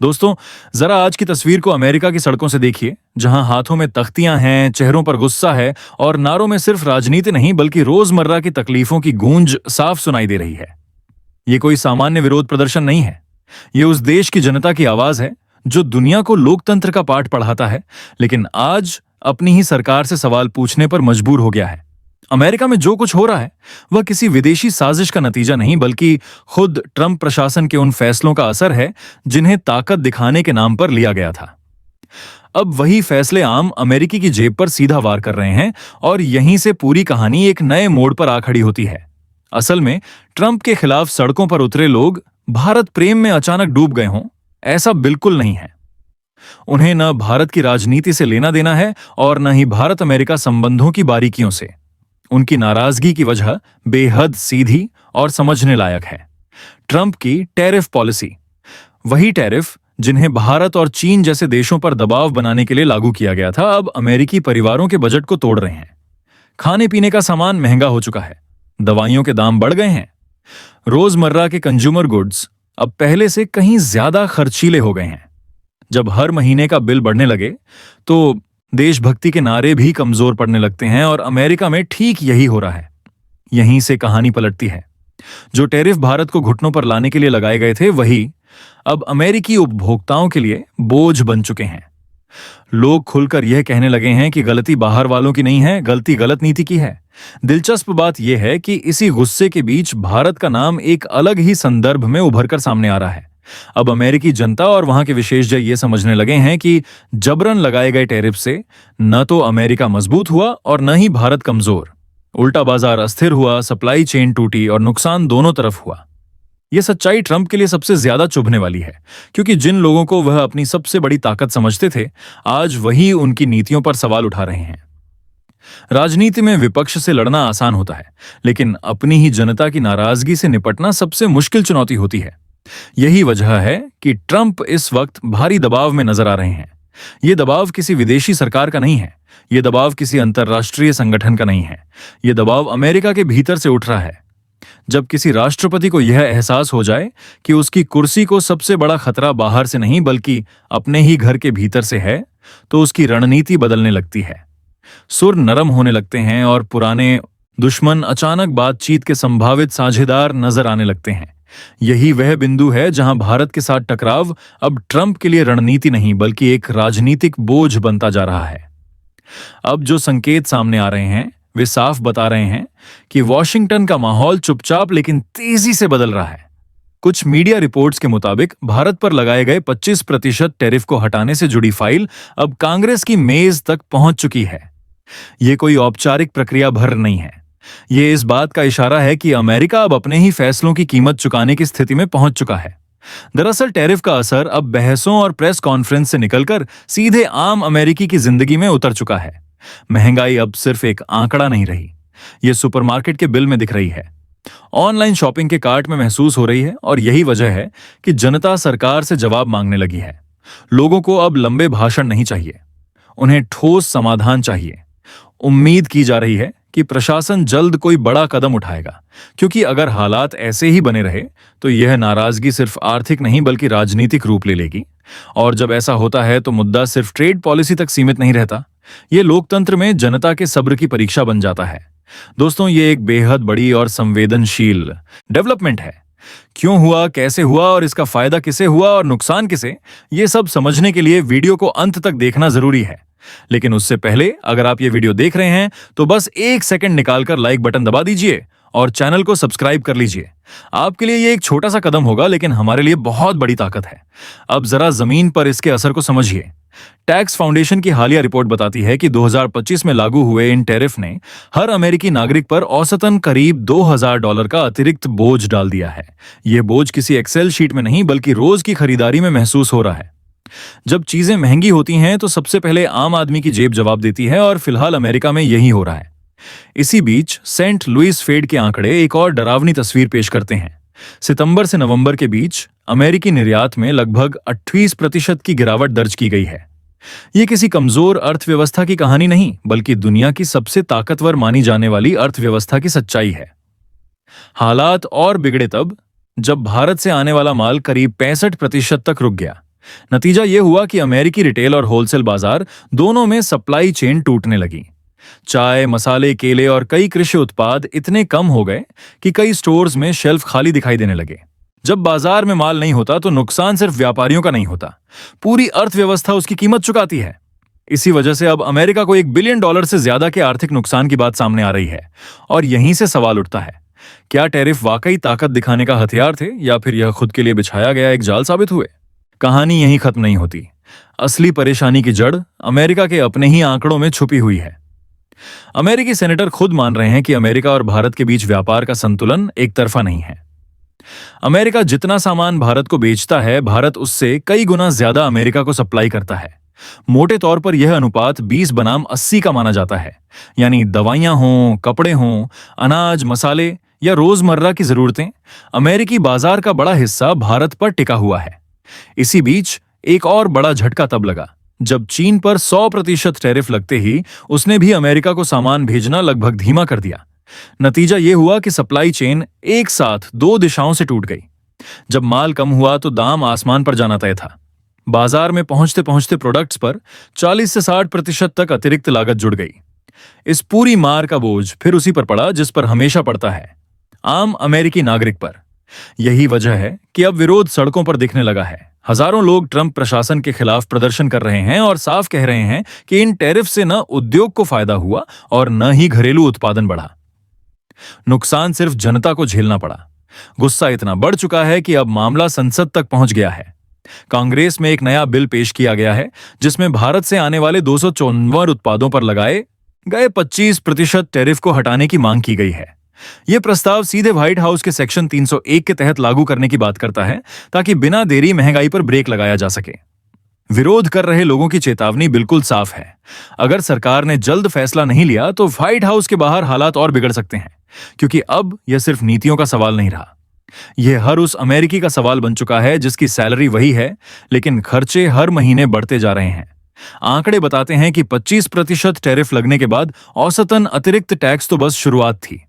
दोस्तों, जरा आज की तस्वीर को अमेरिका की सड़कों से देखिए, जहां हाथों में तख्तियां हैं, चेहरों पर गुस्सा है और नारों में सिर्फ राजनीति नहीं बल्कि रोजमर्रा की तकलीफों की गूंज साफ सुनाई दे रही है। ये कोई सामान्य विरोध प्रदर्शन नहीं है। ये उस देश की जनता की आवाज है जो दुनिया को लोकतंत्र का पाठ पढ़ाता है, लेकिन आज अपनी ही सरकार से सवाल पूछने पर मजबूर हो गया है। अमेरिका में जो कुछ हो रहा है वह किसी विदेशी साजिश का नतीजा नहीं बल्कि खुद ट्रंप प्रशासन के उन फैसलों का असर है जिन्हें ताकत दिखाने के नाम पर लिया गया था। अब वही फैसले आम अमेरिकी की जेब पर सीधा वार कर रहे हैं और यहीं से पूरी कहानी एक नए मोड़ पर आ खड़ी होती है। असल में ट्रंप के खिलाफ सड़कों पर उतरे लोग भारत प्रेम में अचानक डूब गए हों, ऐसा बिल्कुल नहीं है। उन्हें न भारत की राजनीति से लेना देना है और न ही भारत अमेरिका संबंधों की बारीकियों से। उनकी नाराजगी की वजह बेहद सीधी और समझने लायक है। ट्रंप की टैरिफ पॉलिसी, वही टैरिफ जिन्हें भारत और चीन जैसे देशों पर दबाव बनाने के लिए लागू किया गया था, अब अमेरिकी परिवारों के बजट को तोड़ रहे हैं। खाने पीने का सामान महंगा हो चुका है, दवाइयों के दाम बढ़ गए हैं, रोजमर्रा के कंज्यूमर गुड्स अब पहले से कहीं ज्यादा खर्चीले हो गए हैं। जब हर महीने का बिल बढ़ने लगे तो देशभक्ति के नारे भी कमजोर पड़ने लगते हैं और अमेरिका में ठीक यही हो रहा है। यहीं से कहानी पलटती है। जो टैरिफ भारत को घुटनों पर लाने के लिए लगाए गए थे, वही अब अमेरिकी उपभोक्ताओं के लिए बोझ बन चुके हैं। लोग खुलकर यह कहने लगे हैं कि गलती बाहर वालों की नहीं है, गलती गलत नीति की है। दिलचस्प बात यह है कि इसी गुस्से के बीच भारत का नाम एक अलग ही संदर्भ में उभरकर सामने आ रहा है। अब अमेरिकी जनता और वहां के विशेषज्ञ ये समझने लगे हैं कि जबरन लगाए गए टैरिफ से न तो अमेरिका मजबूत हुआ और न ही भारत कमजोर। उल्टा बाजार अस्थिर हुआ, सप्लाई चेन टूटी और नुकसान दोनों तरफ हुआ। यह सच्चाई ट्रंप के लिए सबसे ज्यादा चुभने वाली है, क्योंकि जिन लोगों को वह अपनी सबसे बड़ी ताकत समझते थे, आज वही उनकी नीतियों पर सवाल उठा रहे हैं। राजनीति में विपक्ष से लड़ना आसान होता है, लेकिन अपनी ही जनता की नाराजगी से निपटना सबसे मुश्किल चुनौती होती है। यही वजह है कि ट्रंप इस वक्त भारी दबाव में नजर आ रहे हैं। यह दबाव किसी विदेशी सरकार का नहीं है, यह दबाव किसी अंतर्राष्ट्रीय संगठन का नहीं है, यह दबाव अमेरिका के भीतर से उठ रहा है। जब किसी राष्ट्रपति को यह एहसास हो जाए कि उसकी कुर्सी को सबसे बड़ा खतरा बाहर से नहीं बल्कि अपने ही घर के भीतर से है, तो उसकी रणनीति बदलने लगती है। सुर नरम होने लगते हैं और पुराने दुश्मन अचानक बातचीत के संभावित साझेदार नजर आने लगते हैं। यही वह बिंदु है जहां भारत के साथ टकराव अब ट्रंप के लिए रणनीति नहीं बल्कि एक राजनीतिक बोझ बनता जा रहा है। अब जो संकेत सामने आ रहे हैं वे साफ बता रहे हैं कि वॉशिंगटन का माहौल चुपचाप लेकिन तेजी से बदल रहा है। कुछ मीडिया रिपोर्ट्स के मुताबिक भारत पर लगाए गए 25% टैरिफ को हटाने से जुड़ी फाइल अब कांग्रेस की मेज तक पहुंच चुकी है। यह कोई औपचारिक प्रक्रिया भर नहीं है, ये इस बात का इशारा है कि अमेरिका अब अपने ही फैसलों की कीमत चुकाने की स्थिति में पहुंच चुका है। दरअसल टैरिफ का असर अब बहसों और प्रेस कॉन्फ्रेंस से निकलकर सीधे आम अमेरिकी की जिंदगी में उतर चुका है। महंगाई अब सिर्फ एक आंकड़ा नहीं रही, ये सुपरमार्केट के बिल में दिख रही है, ऑनलाइन शॉपिंग के कार्ट में महसूस हो रही है और यही वजह है कि जनता सरकार से जवाब मांगने लगी है। लोगों को अब लंबे भाषण नहीं चाहिए, उन्हें ठोस समाधान चाहिए। उम्मीद की जा रही है कि प्रशासन जल्द कोई बड़ा कदम उठाएगा, क्योंकि अगर हालात ऐसे ही बने रहे तो यह नाराजगी सिर्फ आर्थिक नहीं बल्कि राजनीतिक रूप ले लेगी। और जब ऐसा होता है तो मुद्दा सिर्फ ट्रेड पॉलिसी तक सीमित नहीं रहता, यह लोकतंत्र में जनता के सब्र की परीक्षा बन जाता है। दोस्तों, ये एक बेहद बड़ी और संवेदनशील डेवलपमेंट है। क्यों हुआ, कैसे हुआ और इसका फायदा किसे हुआ और नुकसान किसे, ये सब समझने के लिए वीडियो को अंत तक देखना जरूरी है। लेकिन उससे पहले अगर आप ये वीडियो देख रहे हैं तो बस एक सेकंड निकालकर लाइक बटन दबा दीजिए और चैनल को सब्सक्राइब कर लीजिए। आपके लिए ये एक छोटा सा कदम होगा, लेकिन हमारे लिए बहुत बड़ी ताकत है। अब जरा जमीन पर इसके असर को समझिए। टैक्स फाउंडेशन की हालिया रिपोर्ट बताती है कि 2025 में लागू हुए इन टैरिफ ने हर अमेरिकी नागरिक पर औसतन करीब $2000 का अतिरिक्त बोझ डाल दिया है। यह बोझ किसी एक्सेल शीट में नहीं बल्कि रोज की खरीदारी में महसूस हो रहा है। जब चीजें महंगी होती हैं तो सबसे पहले आम आदमी की जेब जवाब देती है और फिलहाल अमेरिका में यही हो रहा है। इसी बीच सेंट लुइस फेड के आंकड़े एक और डरावनी तस्वीर पेश करते हैं। सितंबर से नवंबर के बीच अमेरिकी निर्यात में लगभग 28% की गिरावट दर्ज की गई है। यह किसी कमजोर अर्थव्यवस्था की कहानी नहीं बल्कि दुनिया की सबसे ताकतवर मानी जाने वाली अर्थव्यवस्था की सच्चाई है। हालात और बिगड़े तब जब भारत से आने वाला माल करीब 65% तक रुक गया। नतीजा ये हुआ कि अमेरिकी रिटेल और होलसेल बाजार दोनों में सप्लाई चेन टूटने लगी। चाय, मसाले, केले और कई कृषि उत्पाद इतने कम हो गए कि कई स्टोर्स में शेल्फ खाली दिखाई देने लगे। जब बाजार में माल नहीं होता तो नुकसान सिर्फ व्यापारियों का नहीं होता, पूरी अर्थव्यवस्था उसकी कीमत चुकाती है। इसी वजह से अब अमेरिका को $1 बिलियन से ज्यादा के आर्थिक नुकसान की बात सामने आ रही है। और यहीं से सवाल उठता है, क्या टैरिफ वाकई ताकत दिखाने का हथियार थे या फिर यह खुद के लिए बिछाया गया एक जाल साबित हुए? कहानी यहीं खत्म नहीं होती। असली परेशानी की जड़ अमेरिका के अपने ही आंकड़ों में छुपी हुई है। अमेरिकी सेनेटर खुद मान रहे हैं कि अमेरिका और भारत के बीच व्यापार का संतुलन एक तरफा नहीं है। अमेरिका जितना सामान भारत को बेचता है, भारत उससे कई गुना ज्यादा अमेरिका को सप्लाई करता है। मोटे तौर पर यह अनुपात 20 बनाम 80 का माना जाता है। यानी दवाइयां हों, कपड़े हों, अनाज, मसाले या रोजमर्रा की जरूरतें, अमेरिकी बाजार का बड़ा हिस्सा भारत पर टिका हुआ है। इसी बीच एक और बड़ा झटका तब लगा जब चीन पर 100% टैरिफ लगते ही उसने भी अमेरिका को सामान भेजना लगभग धीमा कर दिया। नतीजा यह हुआ कि सप्लाई चेन एक साथ 2 दिशाओं से टूट गई। जब माल कम हुआ तो दाम आसमान पर जाना तय था। बाजार में पहुंचते पहुंचते प्रोडक्ट्स पर 40 से 60% तक अतिरिक्त लागत जुड़ गई। इस पूरी मार का बोझ फिर उसी पर पड़ा जिस पर हमेशा पड़ता है, आम अमेरिकी नागरिक पर। यही वजह है कि अब विरोध सड़कों पर दिखने लगा है। हजारों लोग ट्रंप प्रशासन के खिलाफ प्रदर्शन कर रहे हैं और साफ कह रहे हैं कि इन टैरिफ से न उद्योग को फायदा हुआ और न ही घरेलू उत्पादन बढ़ा। नुकसान सिर्फ जनता को झेलना पड़ा। गुस्सा इतना बढ़ चुका है कि अब मामला संसद तक पहुंच गया है। कांग्रेस में एक नया बिल पेश किया गया है जिसमें भारत से आने वाले 254 उत्पादों पर लगाए गए 25% टैरिफ को हटाने की मांग की गई है। यह प्रस्ताव सीधे व्हाइट हाउस के सेक्शन 301 के तहत लागू करने की बात करता है ताकि बिना देरी महंगाई पर ब्रेक लगाया जा सके। विरोध कर रहे लोगों की चेतावनी बिल्कुल साफ है। अगर सरकार ने जल्द फैसला नहीं लिया तो व्हाइट हाउस के बाहर हालात और बिगड़ सकते हैं, क्योंकि अब यह सिर्फ नीतियों का सवाल नहीं रहा, यह हर उस अमेरिकी का सवाल बन चुका है जिसकी सैलरी वही है लेकिन खर्चे हर महीने बढ़ते जा रहे हैं। आंकड़े बताते हैं कि 25% टैरिफ लगने के बाद औसतन अतिरिक्त टैक्स तो बस शुरुआत थी।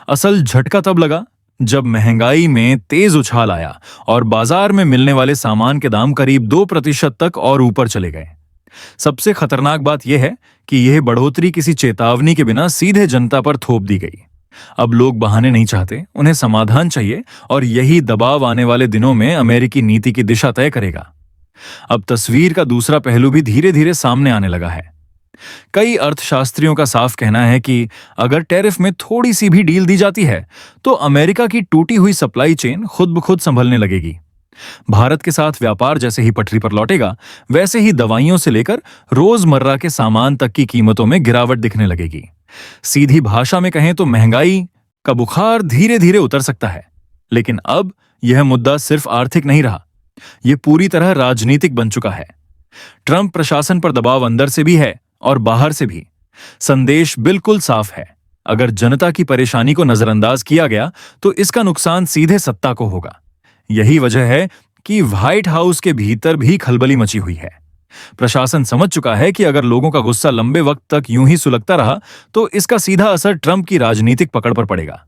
असल झटका तब लगा जब महंगाई में तेज उछाल आया और बाजार में मिलने वाले सामान के दाम करीब 2% तक और ऊपर चले गए। सबसे खतरनाक बात यह है कि यह बढ़ोतरी किसी चेतावनी के बिना सीधे जनता पर थोप दी गई। अब लोग बहाने नहीं चाहते, उन्हें समाधान चाहिए और यही दबाव आने वाले दिनों में अमेरिकी नीति की दिशा तय करेगा। अब तस्वीर का दूसरा पहलू भी धीरे धीरे सामने आने लगा है। कई अर्थशास्त्रियों का साफ कहना है कि अगर टैरिफ में थोड़ी सी भी डील दी जाती है तो अमेरिका की टूटी हुई सप्लाई चेन खुद ब खुद संभलने लगेगी। भारत के साथ व्यापार जैसे ही पटरी पर लौटेगा, वैसे ही दवाइयों से लेकर रोजमर्रा के सामान तक की कीमतों में गिरावट दिखने लगेगी। सीधी भाषा में कहें तो महंगाई का बुखार धीरे धीरे उतर सकता है। लेकिन अब यह मुद्दा सिर्फ आर्थिक नहीं रहा, यह पूरी तरह राजनीतिक बन चुका है। ट्रंप प्रशासन पर दबाव अंदर से भी है और बाहर से भी। संदेश बिल्कुल साफ है, अगर जनता की परेशानी को नजरअंदाज किया गया तो इसका नुकसान सीधे सत्ता को होगा। यही वजह है कि व्हाइट हाउस के भीतर भी खलबली मची हुई है। प्रशासन समझ चुका है कि अगर लोगों का गुस्सा लंबे वक्त तक यूं ही सुलगता रहा तो इसका सीधा असर ट्रंप की राजनीतिक पकड़ पर पड़ेगा।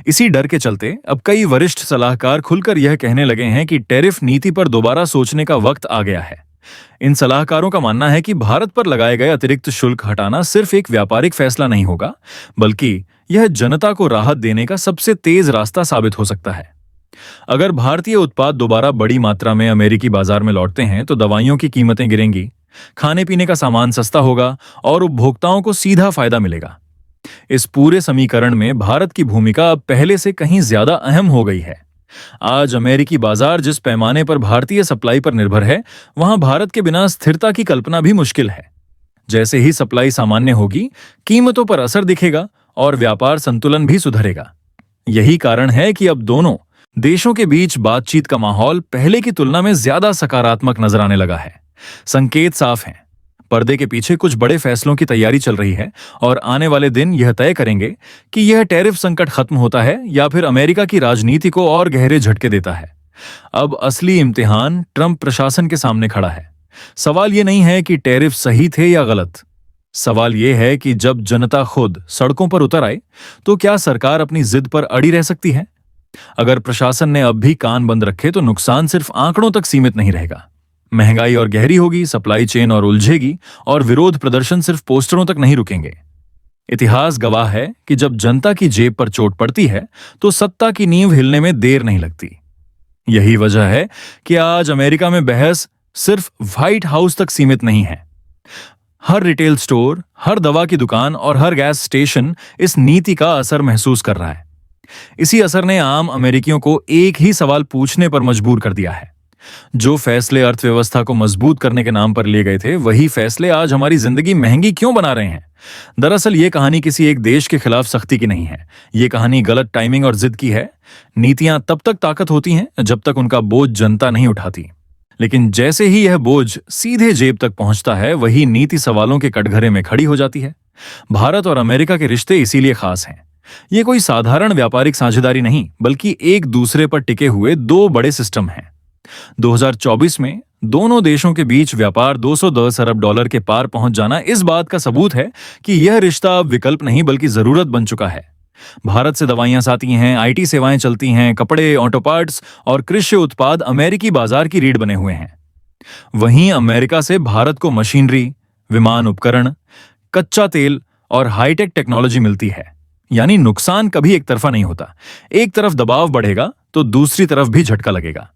इसी डर के चलते अब कई वरिष्ठ सलाहकार खुलकर यह कहने लगे हैं कि टैरिफ नीति पर दोबारा सोचने का वक्त आ गया है। इन सलाहकारों का मानना है कि भारत पर लगाए गए अतिरिक्त शुल्क हटाना सिर्फ एक व्यापारिक फैसला नहीं होगा, बल्कि यह जनता को राहत देने का सबसे तेज रास्ता साबित हो सकता है। अगर भारतीय उत्पाद दोबारा बड़ी मात्रा में अमेरिकी बाजार में लौटते हैं तो दवाइयों की कीमतें गिरेंगी, खाने पीने का सामान सस्ता होगा और उपभोक्ताओं को सीधा फायदा मिलेगा। इस पूरे समीकरण में भारत की भूमिका अब पहले से कहीं ज्यादा अहम हो गई है। आज अमेरिकी बाजार जिस पैमाने पर भारतीय सप्लाई पर निर्भर है, वहां भारत के बिना स्थिरता की कल्पना भी मुश्किल है। जैसे ही सप्लाई सामान्य होगी, कीमतों पर असर दिखेगा और व्यापार संतुलन भी सुधरेगा। यही कारण है कि अब दोनों देशों के बीच बातचीत का माहौल पहले की तुलना में ज्यादा सकारात्मक नजर आने लगा है। संकेत साफ हैं, पर्दे के पीछे कुछ बड़े फैसलों की तैयारी चल रही है और आने वाले दिन यह तय करेंगे कि यह टैरिफ संकट खत्म होता है या फिर अमेरिका की राजनीति को और गहरे झटके देता है। अब असली इम्तिहान ट्रंप प्रशासन के सामने खड़ा है। सवाल यह नहीं है कि टैरिफ सही थे या गलत, सवाल यह है कि जब जनता खुद सड़कों पर उतर आए तो क्या सरकार अपनी जिद पर अड़ी रह सकती है। अगर प्रशासन ने अब भी कान बंद रखे तो नुकसान सिर्फ आंकड़ों तक सीमित नहीं रहेगा, महंगाई और गहरी होगी, सप्लाई चेन और उलझेगी, और विरोध प्रदर्शन सिर्फ पोस्टरों तक नहीं रुकेंगे। इतिहास गवाह है कि जब जनता की जेब पर चोट पड़ती है तो सत्ता की नींव हिलने में देर नहीं लगती। यही वजह है कि आज अमेरिका में बहस सिर्फ व्हाइट हाउस तक सीमित नहीं है। हर रिटेल स्टोर, हर दवा की दुकान और हर गैस स्टेशन इस नीति का असर महसूस कर रहा है। इसी असर ने आम अमेरिकियों को एक ही सवाल पूछने पर मजबूर कर दिया है। जो फैसले अर्थव्यवस्था को मजबूत करने के नाम पर लिए गए थे, वही फैसले आज हमारी जिंदगी महंगी क्यों बना रहे हैं? दरअसल ये कहानी किसी एक देश के खिलाफ सख्ती की नहीं है। ये कहानी गलत टाइमिंग और जिद की है। नीतियां तब तक ताकत होती हैं जब तक उनका बोझ जनता नहीं उठाती, लेकिन जैसे ही यह बोझ सीधे जेब तक पहुंचता है, वही नीति सवालों के कटघरे में खड़ी हो जाती है। भारत और अमेरिका के रिश्ते इसीलिए खास हैं। ये कोई साधारण व्यापारिक साझेदारी नहीं, बल्कि एक दूसरे पर टिके हुए दो बड़े सिस्टम हैं। 2024 में दोनों देशों के बीच व्यापार 210 अरब डॉलर के पार पहुंच जाना इस बात का सबूत है कि यह रिश्ता अब विकल्प नहीं बल्कि जरूरत बन चुका है। भारत से दवाइयां आती हैं, आईटी सेवाएं चलती हैं, कपड़े, ऑटो पार्ट्स और कृषि उत्पाद अमेरिकी बाजार की रीढ़ बने हुए हैं। वहीं अमेरिका से भारत को मशीनरी, विमान उपकरण, कच्चा तेल और हाईटेक टेक्नोलॉजी मिलती है। यानी नुकसान कभी एक तरफा नहीं होता। एक तरफ दबाव बढ़ेगा तो दूसरी तरफ भी झटका लगेगा।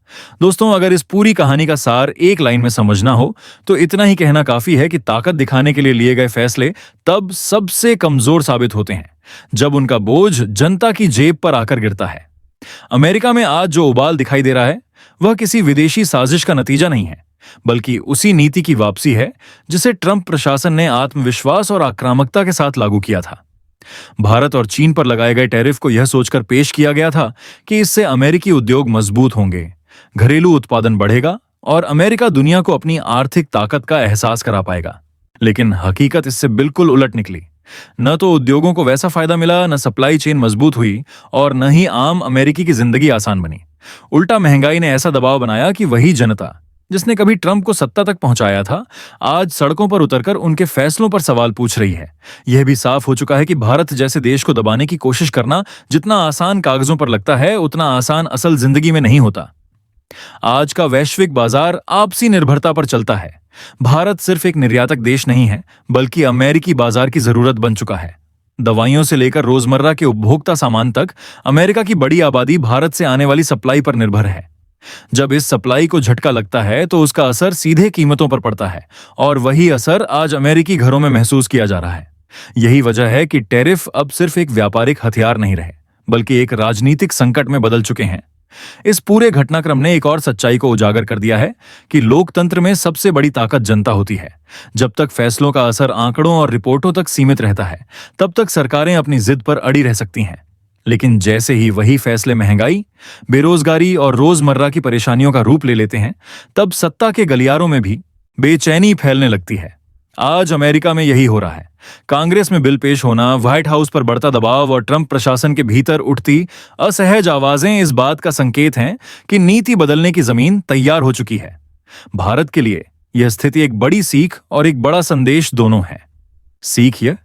दोस्तों, अगर इस पूरी कहानी का सार एक लाइन में समझना हो तो इतना ही कहना काफी है कि ताकत दिखाने के लिए लिए गए फैसले तब सबसे कमजोर साबित होते हैं जब उनका बोझ जनता की जेब पर आकर गिरता है। अमेरिका में आज जो उबाल दिखाई दे रहा है वह किसी विदेशी साजिश का नतीजा नहीं है, बल्कि उसी नीति की वापसी है जिसे ट्रंप प्रशासन ने आत्मविश्वास और आक्रामकता के साथ लागू किया था। भारत और चीन पर लगाए गए टैरिफ को यह सोचकर पेश किया गया था कि इससे अमेरिकी उद्योग मजबूत होंगे, घरेलू उत्पादन बढ़ेगा और अमेरिका दुनिया को अपनी आर्थिक ताकत का एहसास करा पाएगा। लेकिन हकीकत इससे बिल्कुल उलट निकली। न तो उद्योगों को वैसा फायदा मिला, न सप्लाई चेन मजबूत हुई और न ही आम अमेरिकी की जिंदगी आसान बनी। उल्टा महंगाई ने ऐसा दबाव बनाया कि वही जनता जिसने कभी ट्रंप को सत्ता तक पहुंचाया था, आज सड़कों पर उतरकर उनके फैसलों पर सवाल पूछ रही है। यह भी साफ हो चुका है कि भारत जैसे देश को दबाने की कोशिश करना जितना आसान कागजों पर लगता है, उतना आसान असल जिंदगी में नहीं होता। आज का वैश्विक बाजार आपसी निर्भरता पर चलता है। भारत सिर्फ एक निर्यातक देश नहीं है, बल्कि अमेरिकी बाजार की जरूरत बन चुका है। दवाइयों से लेकर रोजमर्रा के उपभोक्ता सामान तक अमेरिका की बड़ी आबादी भारत से आने वाली सप्लाई पर निर्भर है। जब इस सप्लाई को झटका लगता है तो उसका असर सीधे कीमतों पर पड़ता है और वही असर आज अमेरिकी घरों में महसूस किया जा रहा है। यही वजह है कि टैरिफ अब सिर्फ एक व्यापारिक हथियार नहीं रहे, बल्कि एक राजनीतिक संकट में बदल चुके हैं। इस पूरे घटनाक्रम ने एक और सच्चाई को उजागर कर दिया है कि लोकतंत्र में सबसे बड़ी ताकत जनता होती है। जब तक फैसलों का असर आंकड़ों और रिपोर्टों तक सीमित रहता है, तब तक सरकारें अपनी जिद पर अड़ी रह सकती हैं। लेकिन जैसे ही वही फैसले महंगाई, बेरोजगारी और रोजमर्रा की परेशानियों का रूप ले लेते हैं, तब सत्ता के गलियारों में भी बेचैनी फैलने लगती है। आज अमेरिका में यही हो रहा है। कांग्रेस में बिल पेश होना, व्हाइट हाउस पर बढ़ता दबाव और ट्रंप प्रशासन के भीतर उठती असहज आवाजें इस बात का संकेत हैं कि नीति बदलने की जमीन तैयार हो चुकी है। भारत के लिए यह स्थिति एक बड़ी सीख और एक बड़ा संदेश दोनों है। सीख यह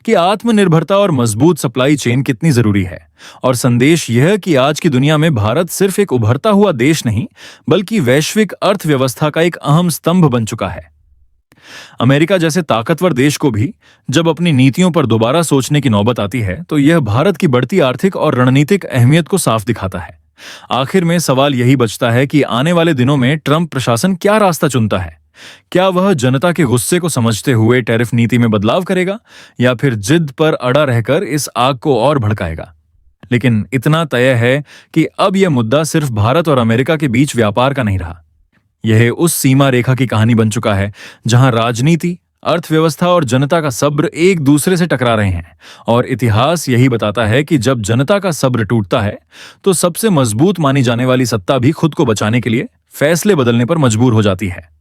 कि आत्मनिर्भरता और मजबूत सप्लाई चेन कितनी जरूरी है, और संदेश यह कि आज की दुनिया में भारत सिर्फ एक उभरता हुआ देश नहीं, बल्कि वैश्विक अर्थव्यवस्था का एक अहम स्तंभ बन चुका है। अमेरिका जैसे ताकतवर देश को भी जब अपनी नीतियों पर दोबारा सोचने की नौबत आती है, तो यह भारत की बढ़ती आर्थिक और रणनीतिक अहमियत को साफ दिखाता है। आखिर में सवाल यही बचता है कि आने वाले दिनों में ट्रंप प्रशासन क्या रास्ता चुनता है। क्या वह जनता के गुस्से को समझते हुए टैरिफ नीति में बदलाव करेगा, या फिर जिद पर अड़ा रहकर इस आग को और भड़काएगा? लेकिन इतना तय है कि अब यह मुद्दा सिर्फ भारत और अमेरिका के बीच व्यापार का नहीं रहा। यह उस सीमा रेखा की कहानी बन चुका है जहां राजनीति, अर्थव्यवस्था और जनता का सब्र एक दूसरे से टकरा रहे हैं। और इतिहास यही बताता है कि जब जनता का सब्र टूटता है तो सबसे मजबूत मानी जाने वाली सत्ता भी खुद को बचाने के लिए फैसले बदलने पर मजबूर हो जाती है।